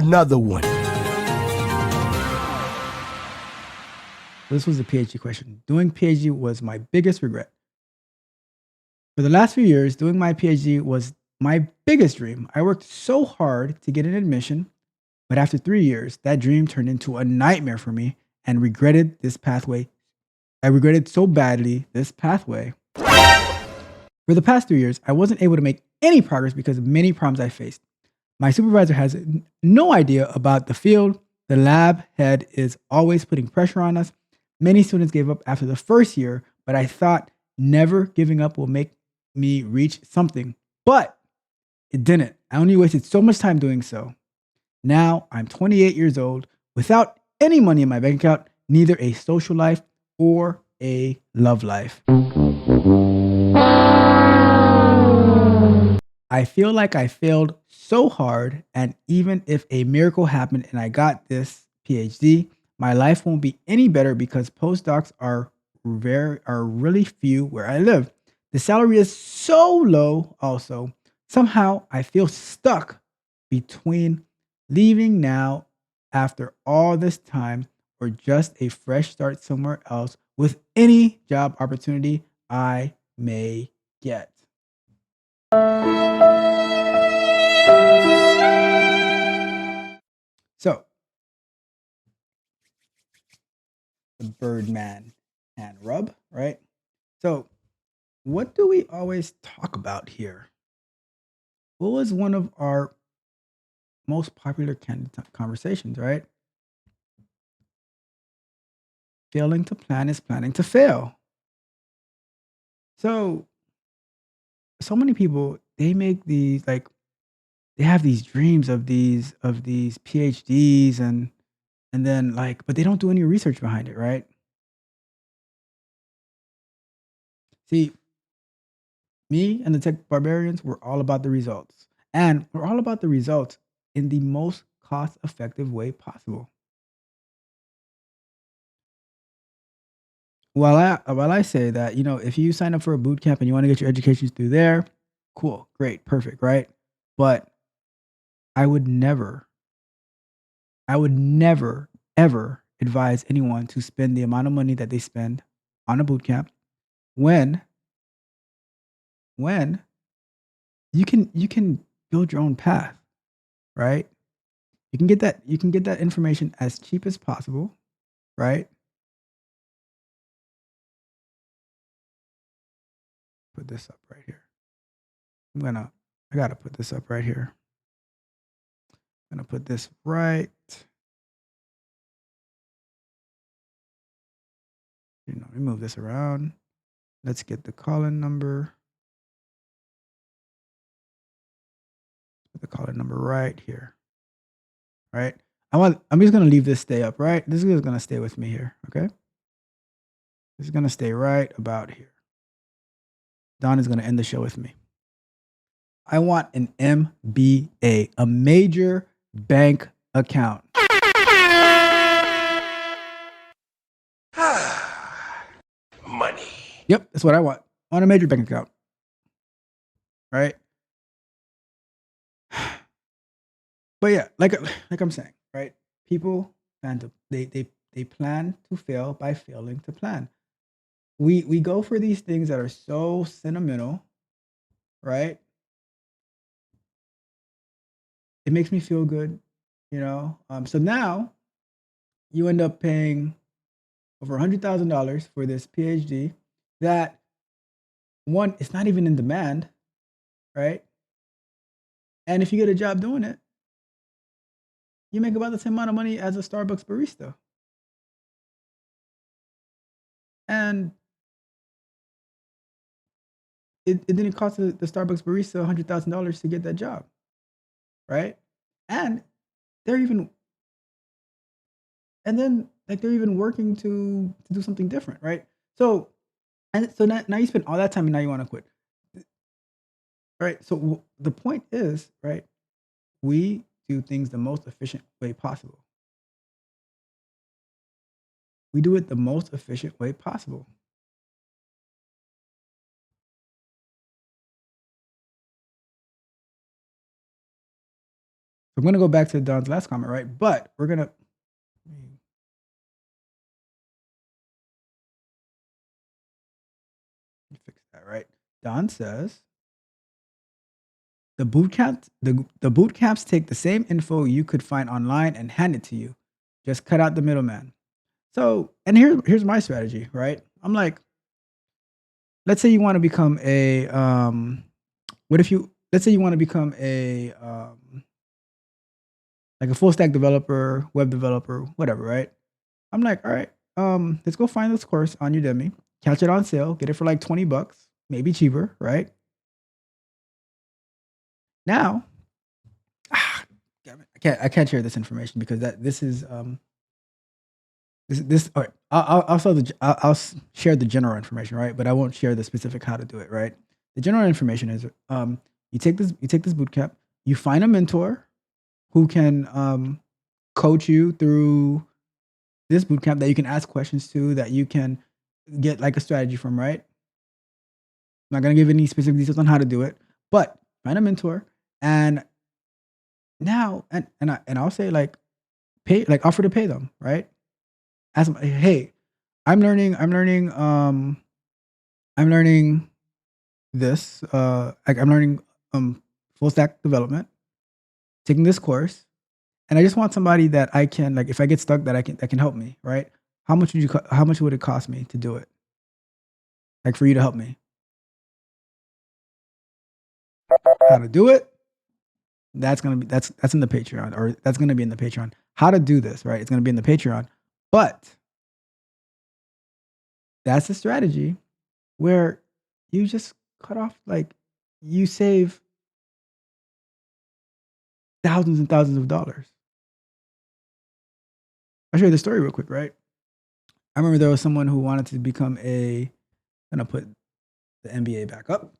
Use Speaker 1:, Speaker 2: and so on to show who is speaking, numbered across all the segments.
Speaker 1: another one.
Speaker 2: This was a PhD question. Doing PhD was my biggest regret. For the last few years, doing my PhD was my biggest dream. I worked so hard to get an admission, but after 3 years, that dream turned into a nightmare for me and regretted this pathway. I regretted so badly this pathway. For the past 3 years, I wasn't able to make any progress because of many problems I faced. My supervisor has no idea about the field. The lab head is always putting pressure on us. Many students gave up after the first year, but I thought never giving up will make me reach something. But it didn't. I only wasted so much time doing so. Now I'm 28 years old without any money in my bank account, neither a social life or a love life. I feel like I failed so hard, and even if a miracle happened and I got this PhD, my life won't be any better because postdocs are really few where I live. The salary is so low also. Somehow I feel stuck between leaving now after all this time or just a fresh start somewhere else with any job opportunity I may get. So, the Birdman hand rub, right? So, what do we always talk about here? What was one of our most popular conversations, right? Failing to plan is planning to fail. So, so many people they make these like they have these dreams of these PhDs and then like but they don't do any research behind it, right? See, me and the tech barbarians, we're all about the results. And we're all about the results in the most cost effective way possible. While I say that, if you sign up for a boot camp and you want to get your education through there, cool, great, perfect, right? But I would never, I would never, ever advise anyone to spend the amount of money that they spend on a boot camp when when you can build your own path, right? You can get that information as cheap as possible, right? Put this up right here. I gotta put this up right here. I'm gonna put this right. Let me move this around. Let's get the call-in number. Put the call-in number right here. Right. I'm just gonna leave this stay up, right? This is gonna stay with me here. Okay. This is gonna stay right about here. Don is gonna end the show with me. I want an MBA, a major bank account.
Speaker 1: Money.
Speaker 2: Yep, that's what I want. I want a major bank account. Right? But yeah, like I'm saying, right? People they plan to fail by failing to plan. We go for these things that are so sentimental, right? It makes me feel good. So now you end up paying over $100,000 for this PhD that one, it's not even in demand, right? And if you get a job doing it, you make about the same amount of money as a Starbucks barista. And it didn't cost the Starbucks barista $100,000 to get that job, right? And they're even and then like they're even working to do something different, right? So so now you spend all that time and now you want to quit, right? So the point is, right? We do things the most efficient way possible. We do it the most efficient way possible. I'm going to go back to Don's last comment, right? But we're going to fix that, right? Don says the boot camps take the same info you could find online and hand it to you. Just cut out the middleman. So, and here's my strategy, right? I'm like, let's say you want to become a what if you let's say you want to become a like a full stack developer, web developer, whatever, right? I'm like, all right, let's go find this course on Udemy, catch it on sale, get it for like $20, maybe cheaper, right? Now, damn it, I can't share this information because this is this all right. I'll share the general information, right? But I won't share the specific how to do it, right? The general information is you take this boot camp, you find a mentor who can coach you through this boot camp that you can ask questions to, that you can get like a strategy from, right? I'm not gonna give any specific details on how to do it, but find a mentor, and now I'll say like pay, like offer to pay them, right? Ask them, hey, I'm learning this, like I'm learning full stack development, taking this course, and I just want somebody that I can like if I get stuck that can help me, right? How much would it cost me to do it? Like for you to help me. How to do it? That's in the Patreon, or that's gonna be in the Patreon. How to do this, right? It's gonna be in the Patreon. But that's a strategy where you just cut off like you save thousands and thousands of dollars. I'll show you the story real quick, right? I remember there was someone who wanted to become a I'm gonna put the MBA back up.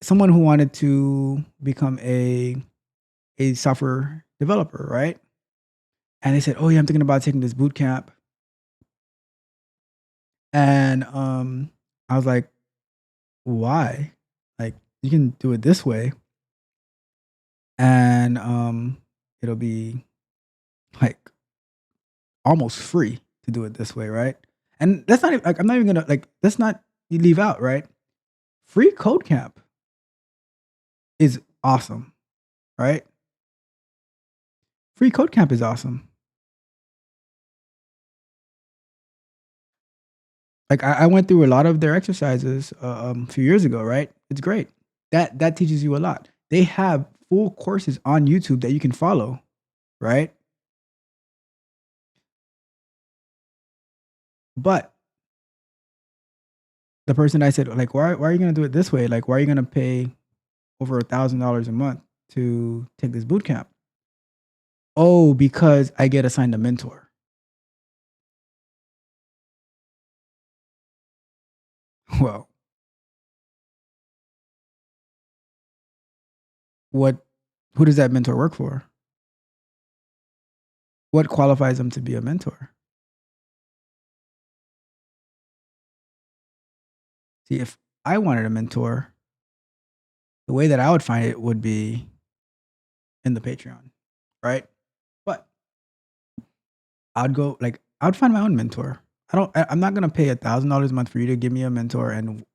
Speaker 2: Someone who wanted to become a software developer, right? And they said, "Oh yeah, I'm thinking about taking this boot camp." And I was like, "Why? Like you can do it this way, and it'll be like almost free to do it this way, right?" And that's not like I'm not even gonna like let's not leave out, right? Free code camp is awesome, right? Free code camp is awesome. Like I went through a lot of their exercises a few years ago, right? It's great. That teaches you a lot. They have full courses on YouTube that you can follow, right? But the person I said, like, why are you gonna do it this way? Like, why are you gonna pay over $1,000 a month to take this boot camp? Oh, because I get assigned a mentor. Well, what? Who does that mentor work for? What qualifies them to be a mentor? See, if I wanted a mentor, the way that I would find it would be in the Patreon, right? But I'd go like I'd find my own mentor. I'm not gonna pay $1,000 a month for you to give me a mentor, and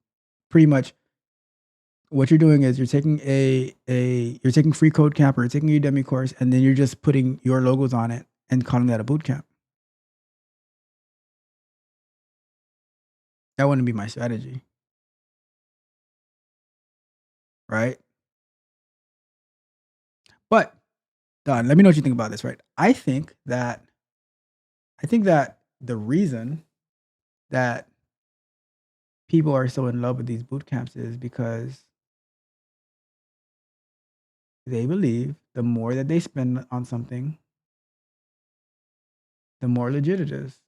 Speaker 2: pretty much what you're doing is you're taking you're taking free code camp or you're taking a Udemy course, and then you're just putting your logos on it and calling that a boot camp. That wouldn't be my strategy, right? But Don, let me know what you think about this, right? I think that the reason that people are so in love with these boot camps is because they believe the more that they spend on something, the more legit it is,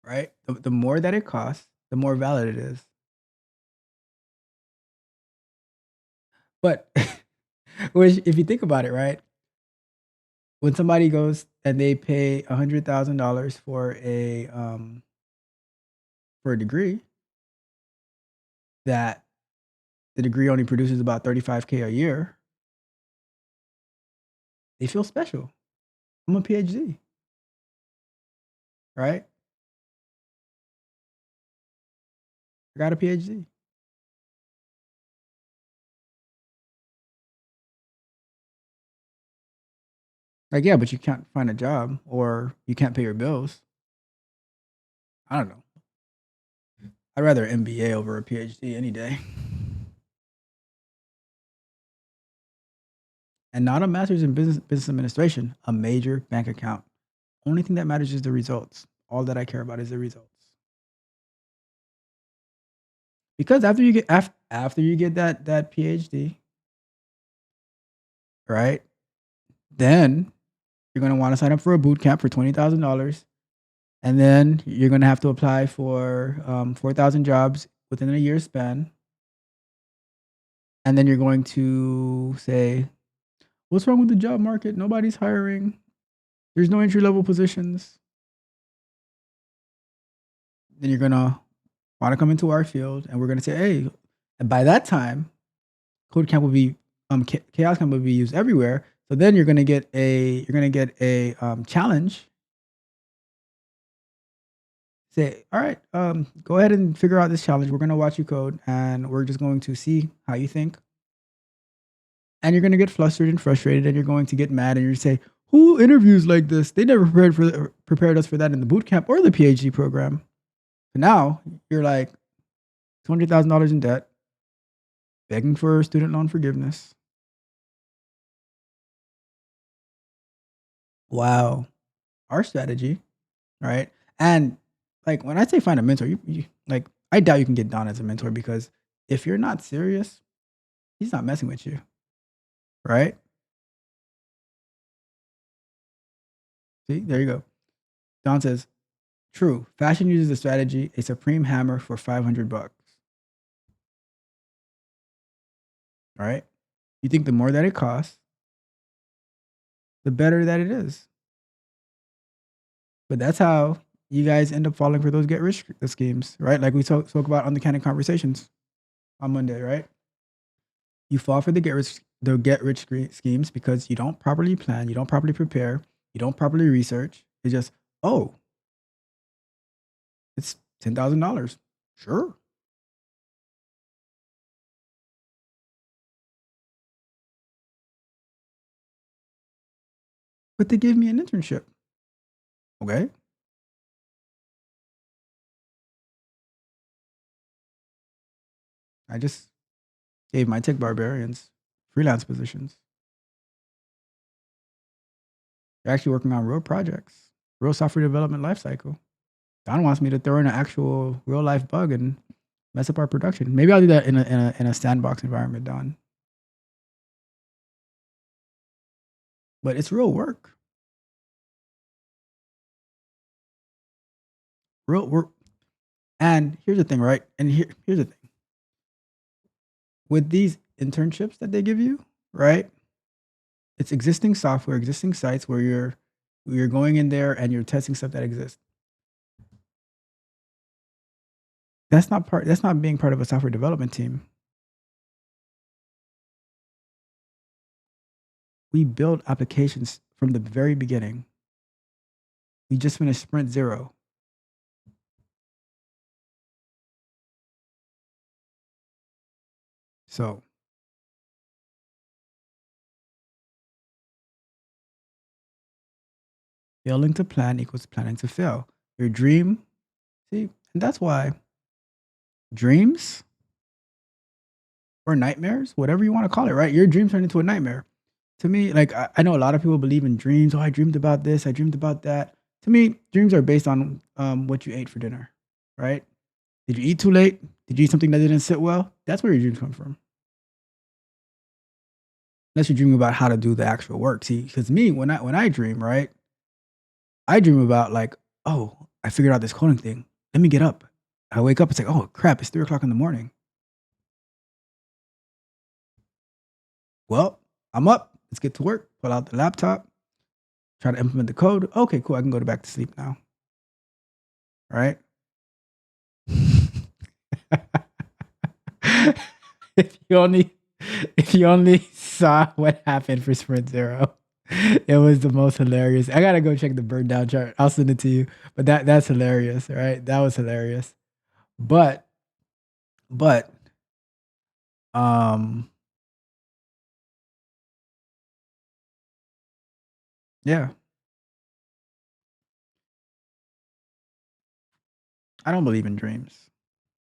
Speaker 2: right? The more that it costs, the more valid it is. But which, if you think about it, right? When somebody goes and they pay $100,000 for for a degree that the degree only produces about 35K a year, they feel special. I'm a PhD, right? I got a PhD. Like, yeah, but you can't find a job or you can't pay your bills. I don't know. I'd rather MBA over a PhD any day. And not a master's in business administration, a major bank account. Only thing that matters is the results. All that I care about is the results. Because after you get that PhD, right? Then you're gonna want to sign up for a boot camp for $20,000, and then you're gonna have to apply for 4,000 jobs within a year span, and then you're going to say, "What's wrong with the job market? Nobody's hiring. There's no entry level positions." Then you're gonna want to come into our field, and we're gonna say, "Hey," and by that time, Code Camp will be Chaos Camp will be used everywhere. So then you're gonna get a challenge. Say, all right, go ahead and figure out this challenge. We're gonna watch you code, and we're just going to see how you think. And you're gonna get flustered and frustrated, and you're going to get mad, and you're say, "Who interviews like this? They never prepared us for that in the boot camp or the PhD program." But now you're like $200,000 in debt, begging for student loan forgiveness. Wow, our strategy, right? And like when I say find a mentor, you like I doubt you can get Don as a mentor because if you're not serious, he's not messing with you, right? See, there you go. Don says, "True. Fashion uses a strategy, a supreme hammer for $500. All right. You think the more that it costs, the better that it is. But that's how you guys end up falling for those get rich schemes, right? Like we spoke about on the Candid Conversations on Monday, right? You fall for the get rich schemes because you don't properly plan, you don't properly prepare, you don't properly research. It's just, oh, it's $10,000. Sure. But they gave me an internship. Okay. I just gave my tech barbarians freelance positions. They're actually working on real projects, real software development lifecycle. Don wants me to throw in an actual real life bug and mess up our production. Maybe I'll do that in a sandbox environment, Don. But it's real work. Real work. And here's the thing, right? And here's the thing. With these internships that they give you, right? It's existing software, existing sites where you're going in there and you're testing stuff that exists. That's not being part of a software development team. We build applications from the very beginning. We just finished sprint 0. So, failing to plan equals planning to fail. Your dream, see, and that's why dreams or nightmares, whatever you want to call it, right? Your dream turned into a nightmare. To me, like I know a lot of people believe in dreams. Oh, I dreamed about this. I dreamed about that. To me, dreams are based on what you ate for dinner, right? Did you eat too late? Did you eat something that didn't sit well? That's where your dreams come from. Unless you're dreaming about how to do the actual work. See, because me, when I dream, right, I dream about like, oh, I figured out this coding thing. Let me get up. I wake up. It's like, oh crap! It's 3 o'clock in the morning. Well, I'm up. Let's get to work. Pull out the laptop. Try to implement the code. Okay, cool. I can go back to sleep now. Right? if you only if you only saw what happened for sprint 0, it was the most hilarious. I gotta go check the burn down chart. I'll send it to you. But that's hilarious, right? That was hilarious. But but um yeah, I don't believe in dreams.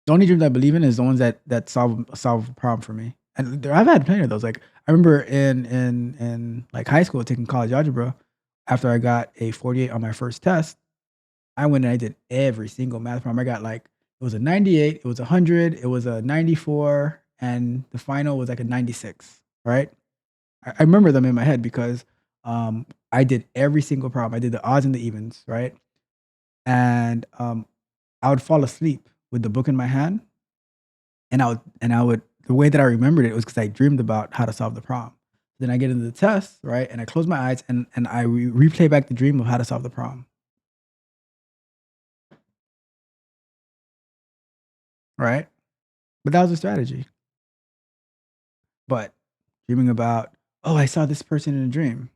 Speaker 2: The only dreams I believe in is the ones that solve a problem for me. And I've had plenty of those. Like I remember in like high school taking college algebra, after I got a 48 on my first test, I went and I did every single math problem. I got like it was a 98, it was a 100, it was a 94, and the final was like a 96. Right? I remember them in my head because I did every single problem. I did the odds and the evens, right? And I would fall asleep with the book in my hand, and I would the way that I remembered it was because I dreamed about how to solve the problem. Then I get into the test, right, and I close my eyes and I replay back the dream of how to solve the problem, right? But that was a strategy. But dreaming about, oh, I saw this person in a dream.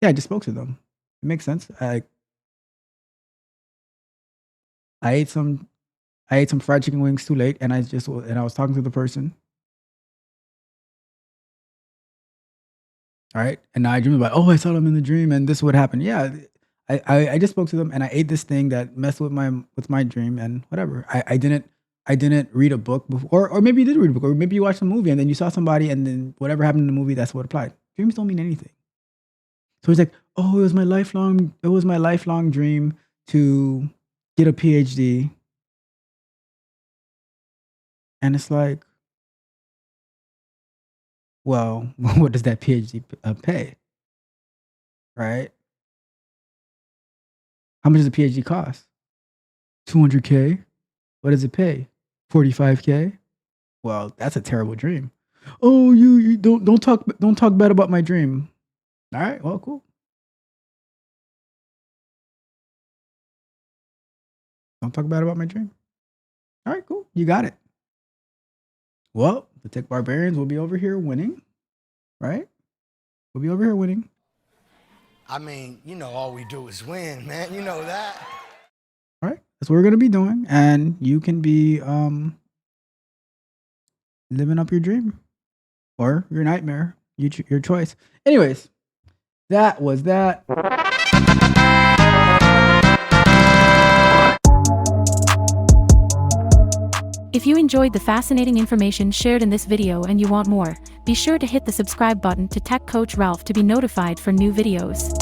Speaker 2: Yeah, I just spoke to them. It makes sense. I ate some I ate some fried chicken wings too late, and I was talking to the person. All right. And now I dream about, oh, I saw them in the dream and this would happen. Yeah. I just spoke to them and I ate this thing that messed with my dream and whatever. I didn't read a book before, or maybe you did read a book, or maybe you watched a movie and then you saw somebody and then whatever happened in the movie, that's what applied. Dreams don't mean anything. So he's like, oh, it was my lifelong dream to get a PhD. And it's like, well, what does that PhD pay? Right? How much does a PhD cost? 200K. What does it pay? 45K. Well, that's a terrible dream. Oh, you don't talk bad about my dream. All right, well, cool. Don't talk bad about my dream. All right, cool. You got it. Well, the Tech Barbarians will be over here winning, right? We'll be over here winning.
Speaker 3: I mean, all we do is win, man. You know that.
Speaker 2: All right, that's what we're gonna be doing, and you can be living up your dream or your nightmare. Your choice. Anyways, that was that.
Speaker 4: If you enjoyed the fascinating information shared in this video and you want more, be sure to hit the subscribe button to Tech Coach Ralph to be notified for new videos.